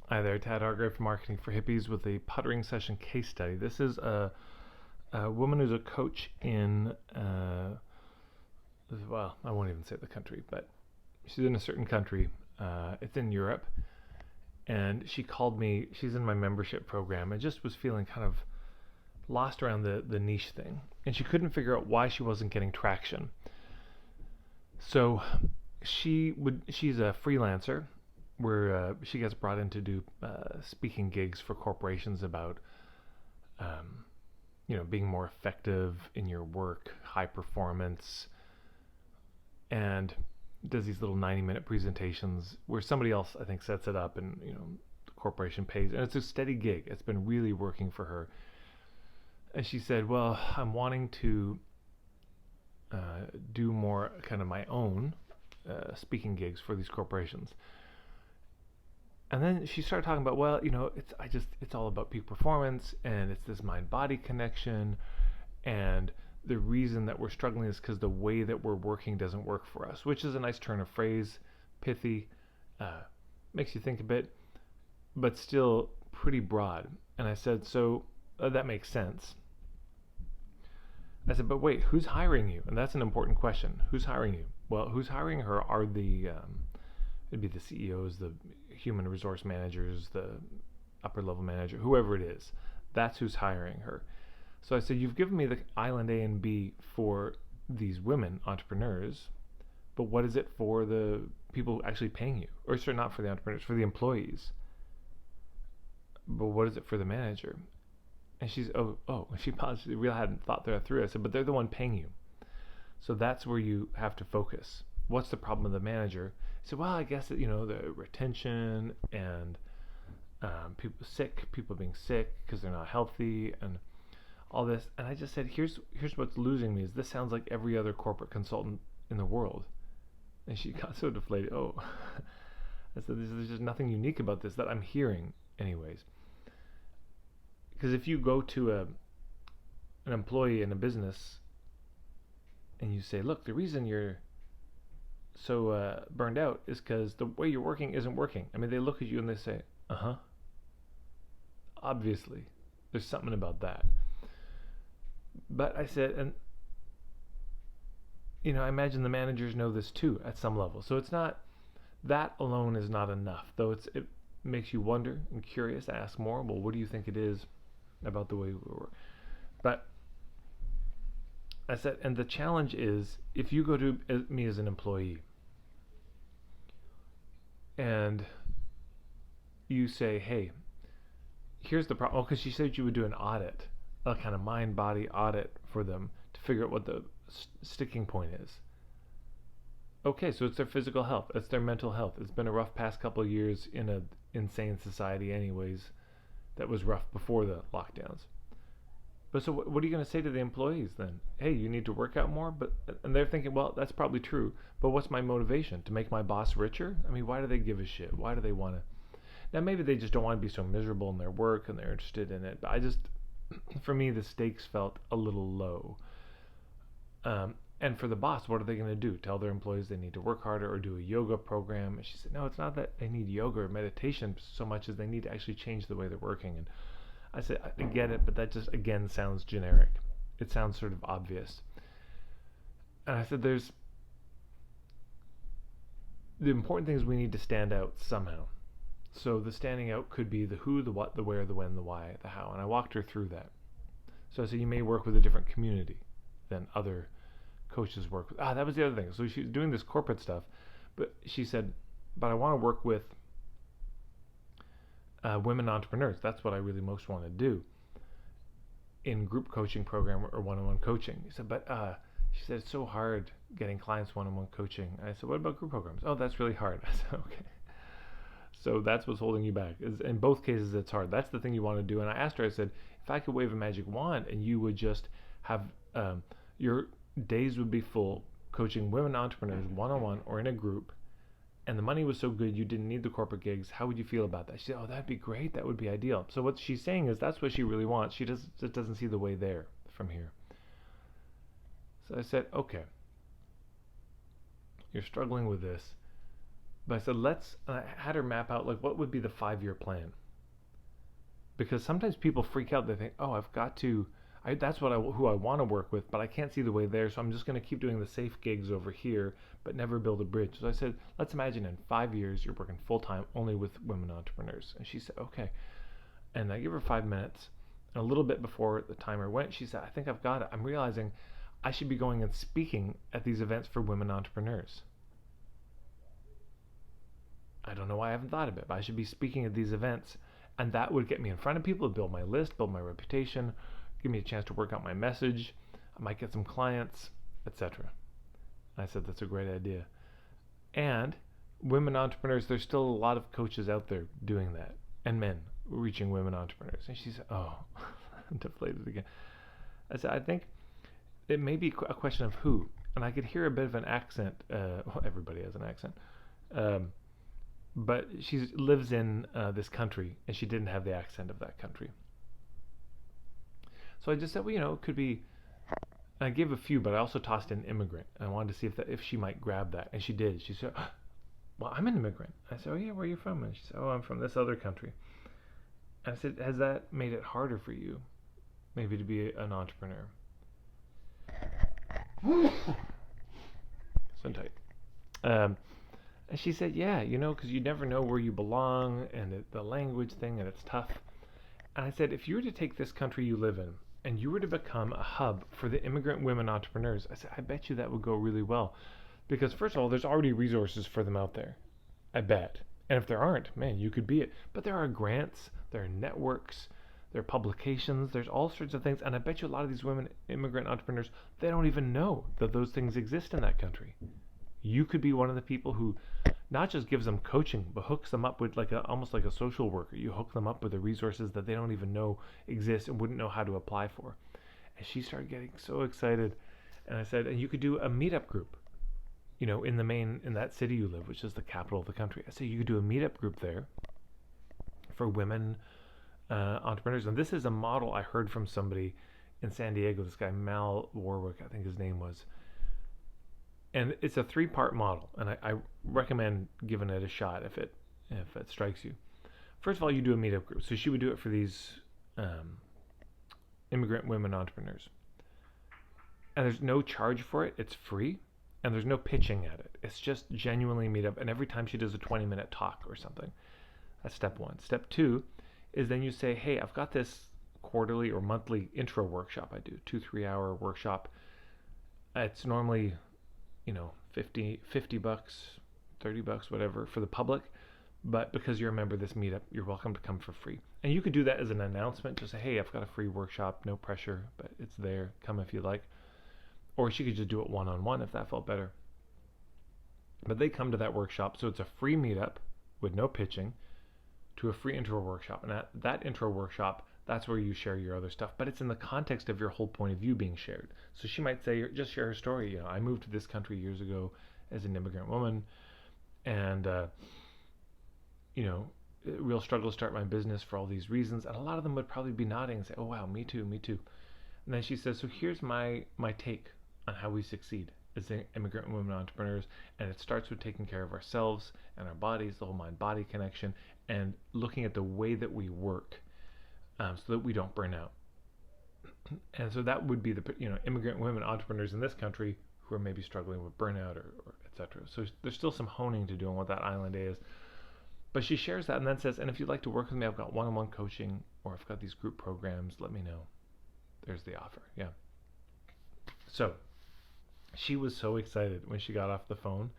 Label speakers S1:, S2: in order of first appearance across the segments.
S1: Hi there, Tad Hargrave from Marketing for Hippies with a puttering session case study. This is a woman who's a coach in, well, I won't even say the country, but she's in a certain country. It's in Europe. And she called me, she's in my membership program, and just was feeling kind of lost around the niche thing. And she couldn't figure out why she wasn't getting traction. So she's a freelancer where she gets brought in to do speaking gigs for corporations about um, being more effective in your work, high performance, and does these little 90-minute presentations where somebody else I think sets it up, and the corporation pays, and it's a steady gig. It's been really working for her. And she said, well, I'm wanting to do more kind of my own speaking gigs for these corporations. And then she started talking about, well, it's all about peak performance, and it's this mind-body connection, and the reason that we're struggling is because the way that we're working doesn't work for us, which is a nice turn of phrase, pithy, makes you think a bit, but still pretty broad. And I said, so that makes sense. I said, but wait, who's hiring you? And that's an important question. Who's hiring you? Well, who's hiring her are it'd be the CEOs, the human resource managers, the upper level manager, whoever it is. That's who's hiring her. So I said, you've given me the island A and B for these women entrepreneurs, but what is it for the people actually paying you? Or sorry, not for the entrepreneurs, for the employees. But what is it for the manager? And she's, she paused. She really hadn't thought that through. I said, but they're the one paying you. So that's where you have to focus. What's the problem with the manager? He said, well, I guess that, the retention and people being sick because they're not healthy and all this. And I just said, here's what's losing me is this sounds like every other corporate consultant in the world. And she got so deflated. Oh, I said, there's just nothing unique about this that I'm hearing anyways. Because if you go to an employee in a business and you say, look, the reason you're so burned out is because the way you're working isn't working. I mean, they look at you and they say, obviously, there's something about that. But I said, and I imagine the managers know this too at some level. So it's not, that alone is not enough, though it makes you wonder and curious, ask more. Well, what do you think it is about the way we work? But I said, and the challenge is, if you go to me as an employee and you say, hey, here's the problem. Because she said you would do an audit, a kind of mind-body audit for them to figure out what the sticking point is. Okay, so it's their physical health. It's their mental health. It's been a rough past couple of years in an insane society anyways that was rough before the lockdowns. But so what are you going to say to the employees then? Hey, you need to work out more? And they're thinking, well, that's probably true. But what's my motivation? To make my boss richer? I mean, why do they give a shit? Why do they want to? Now, maybe they just don't want to be so miserable in their work and they're interested in it. But for me, the stakes felt a little low. And for the boss, what are they going to do? Tell their employees they need to work harder or do a yoga program? And she said, no, it's not that they need yoga or meditation so much as they need to actually change the way they're working. And I said, I get it, but that just, again, sounds generic. It sounds sort of obvious. And I said, the important thing is we need to stand out somehow. So the standing out could be the who, the what, the where, the when, the why, the how. And I walked her through that. So I said, you may work with a different community than other coaches work with. That was the other thing. So she was doing this corporate stuff, but she said, but I want to work with women entrepreneurs. That's what I really most want to do in group coaching program or one-on-one coaching. He said, but she said, it's so hard getting clients one-on-one coaching. And I said, what about group programs? Oh, that's really hard. I said, okay. So that's what's holding you back. In both cases, it's hard. That's the thing you want to do. And I asked her, I said, if I could wave a magic wand and you would just have your days would be full coaching women entrepreneurs one-on-one or in a group, and the money was so good you didn't need the corporate gigs, how would you feel about that? She said, oh, that'd be great. That would be ideal. So what she's saying is that's what she really wants. She just doesn't see the way there from here. So I said, okay, you're struggling with this. But I said, I had her map out like what would be the 5-year plan. Because sometimes people freak out. They think, oh, I've got to, that's who I want to work with, but I can't see the way there. So I'm just going to keep doing the safe gigs over here, but never build a bridge. So I said, let's imagine in 5 years you're working full time only with women entrepreneurs. And she said, okay. And I give her 5 minutes. And a little bit before the timer went, she said, I think I've got it. I'm realizing I should be going and speaking at these events for women entrepreneurs. I don't know why I haven't thought of it, but I should be speaking at these events, and that would get me in front of people, build my list, build my reputation, give me a chance to work out my message. I might get some clients, etc. I said, that's a great idea. And women entrepreneurs, there's still a lot of coaches out there doing that, and men reaching women entrepreneurs. And she said, oh, I'm deflated again. I said, I think it may be a question of who. And I could hear a bit of an accent. Well, everybody has an accent. But she lives in this country, and she didn't have the accent of that country. So I just said, well, it could be. I gave a few, but I also tossed in immigrant. I wanted to see if she might grab that, and she did. She said, well, I'm an immigrant. I said, oh yeah, where are you from? And she said, oh, I'm from this other country. And I said, has that made it harder for you, maybe to be an entrepreneur? So tight. And she said, yeah, because you never know where you belong, and the language thing, and it's tough. And I said, if you were to take this country you live in, and you were to become a hub for the immigrant women entrepreneurs, I said, I bet you that would go really well. Because first of all, there's already resources for them out there. I bet. And if there aren't, man, you could be it. But there are grants, there are networks, there are publications, there's all sorts of things. And I bet you a lot of these women immigrant entrepreneurs, they don't even know that those things exist in that country. You could be one of the people who not just gives them coaching, but hooks them up with almost like a social worker. You hook them up with the resources that they don't even know exist and wouldn't know how to apply for. And she started getting so excited. And I said, and you could do a meetup group, in that city you live, which is the capital of the country. I said, you could do a meetup group there for women entrepreneurs. And this is a model I heard from somebody in San Diego, this guy, Mal Warwick, I think his name was. And it's a 3-part model, and I recommend giving it a shot if it strikes you. First of all, you do a meetup group. So she would do it for these immigrant women entrepreneurs. And there's no charge for it. It's free, and there's no pitching at it. It's just genuinely meetup, and every time she does a 20-minute talk or something. That's step 1. Step 2 is then you say, hey, I've got this quarterly or monthly intro workshop I do, 2-3 hour workshop. It's normally $50, $30, whatever, for the public. But because you're a member of this meetup, you're welcome to come for free. And you could do that as an announcement. Just say, hey, I've got a free workshop, no pressure, but it's there. Come if you like. Or she could just do it one-on-one if that felt better. But they come to that workshop. So it's a free meetup with no pitching to a free intro workshop. And at that intro workshop, that's where you share your other stuff, but it's in the context of your whole point of view being shared. So she might say, just share her story. I moved to this country years ago as an immigrant woman, and real struggle to start my business for all these reasons. And a lot of them would probably be nodding and say, oh wow, me too. And then she says, so here's my take on how we succeed as immigrant women entrepreneurs, and it starts with taking care of ourselves and our bodies, the whole mind-body connection, and looking at the way that we work. So that we don't burn out. And so that would be the immigrant women entrepreneurs in this country who are maybe struggling with burnout or etc. So there's still some honing to do on what that island is. But she shares that and then says, and if you'd like to work with me, I've got one-on-one coaching, or I've got these group programs, let me know. There's the offer. Yeah. So she was so excited when she got off the phone.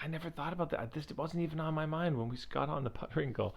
S1: I never thought about that. This wasn't even on my mind when we got on the Puttering call.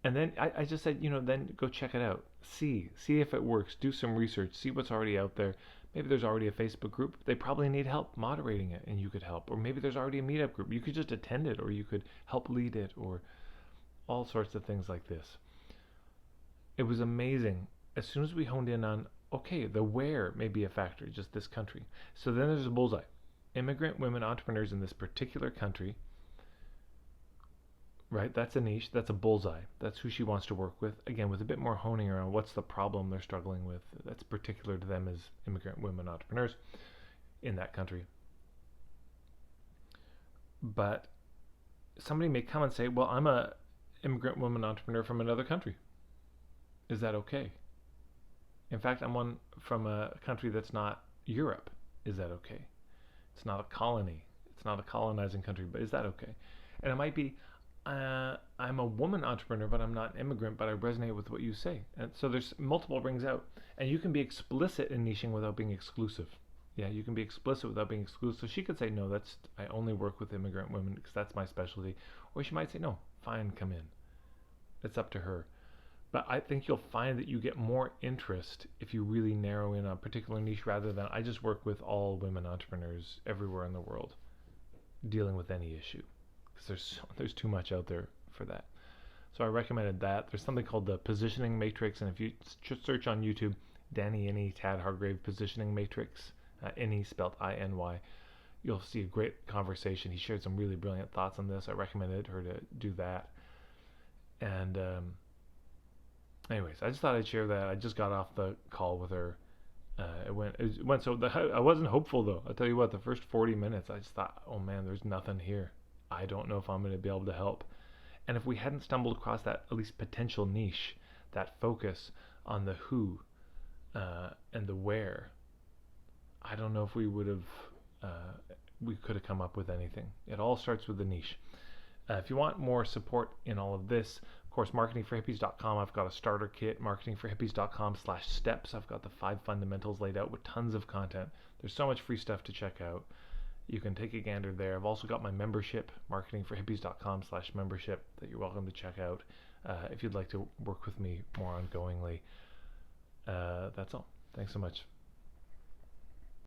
S1: And then I just said, then go check it out. See if it works. Do some research. See what's already out there. Maybe there's already a Facebook group. They probably need help moderating it, and you could help. Or maybe there's already a meetup group. You could just attend it, or you could help lead it, or all sorts of things like this. It was amazing. As soon as we honed in on, okay, the where may be a factor, just this country. So then there's a bullseye. Immigrant women entrepreneurs in this particular country. Right, that's a niche, that's a bullseye. That's who she wants to work with. Again, with a bit more honing around what's the problem they're struggling with that's particular to them as immigrant women entrepreneurs in that country. But somebody may come and say, well, I'm a immigrant woman entrepreneur from another country. Is that okay? In fact, I'm one from a country that's not Europe. Is that okay? It's not a colony. It's not a colonizing country, but is that okay? And it might be, I'm a woman entrepreneur, but I'm not an immigrant, but I resonate with what you say. And so there's multiple rings out. And you can be explicit in niching without being exclusive. Yeah, you can be explicit without being exclusive. So she could say, no, I only work with immigrant women because that's my specialty. Or she might say, no, fine, come in. It's up to her. But I think you'll find that you get more interest if you really narrow in on a particular niche rather than I just work with all women entrepreneurs everywhere in the world dealing with any issue. Because there's too much out there for that. So I recommended that. There's something called the positioning matrix, and if you search on YouTube, Danny Innie, Tad Hargrave positioning matrix, Innie spelled I-N-Y, you'll see a great conversation. He shared some really brilliant thoughts on this. I recommended her to do that. And anyways, I just thought I'd share that. I just got off the call with her. It went so. I wasn't hopeful though. I'll tell you what. The first 40 minutes, I just thought, oh man, there's nothing here. I don't know if I'm going to be able to help. And if we hadn't stumbled across that at least potential niche, that focus on the who and the where, I don't know if we would have. We could have come up with anything. It all starts with the niche. If you want more support in all of this, of course, marketingforhippies.com, I've got a starter kit, marketingforhippies.com/steps. I've got the 5 fundamentals laid out with tons of content. There's so much free stuff to check out. You can take a gander there. I've also got my membership, marketingforhippies.com/membership, that you're welcome to check out if you'd like to work with me more ongoingly. That's all. Thanks so much.